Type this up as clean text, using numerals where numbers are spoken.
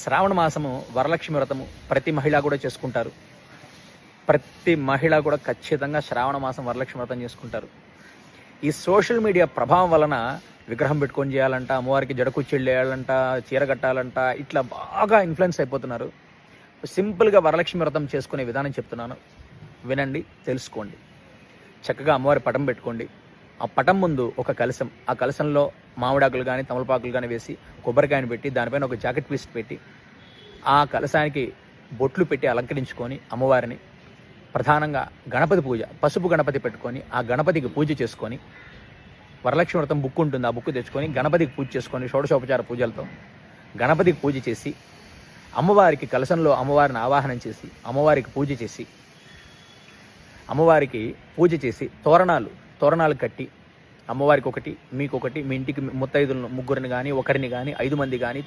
శ్రావణ మాసము వరలక్ష్మి వ్రతము ప్రతి మహిళ కూడా చేసుకుంటారు. ప్రతి మహిళ కూడా ఖచ్చితంగా శ్రావణ మాసం వరలక్ష్మి వ్రతం చేసుకుంటారు. ఈ సోషల్ మీడియా ప్రభావం వలన విగ్రహం పెట్టుకొని చేయాలంట, అమ్మవారికి జడకుచ్చిళ్ళు వేయాలంట, చీర కట్టాలంట, ఇట్లా బాగా ఇన్ఫ్లుయెన్స్ అయిపోతున్నారు. సింపుల్గా వరలక్ష్మి వ్రతం చేసుకునే విధానం చెప్తున్నాను, వినండి, తెలుసుకోండి. చక్కగా అమ్మవారి పటం పెట్టుకోండి. ఆ పటం ముందు ఒక కలశం, ఆ కలశంలో మామిడాకులు కానీ తమలపాకులు కానీ వేసి కొబ్బరికాయను పెట్టి దానిపైన ఒక జాకెట్ పీస్ పెట్టి ఆ కలశానికి బొట్లు పెట్టి అలంకరించుకొని అమ్మవారిని ప్రధానంగా గణపతి పూజ, పసుపు గణపతి పెట్టుకొని ఆ గణపతికి పూజ చేసుకొని, వరలక్ష్మి వ్రతం బుక్ ఉంటుంది, ఆ బుక్ తెచ్చుకొని గణపతికి పూజ చేసుకొని షోడశోపచార పూజలతో గణపతికి పూజ చేసి అమ్మవారికి కలశంలో అమ్మవారిని ఆవాహనం చేసి అమ్మవారికి పూజ చేసి తోరణాలు కట్టి అమ్మవారికి ఒకటి, మీకొకటి, మీ ఇంటికి ముత్తైదులను ముగ్గురిని కానీ ఒకరిని కానీ 5 మంది కానీ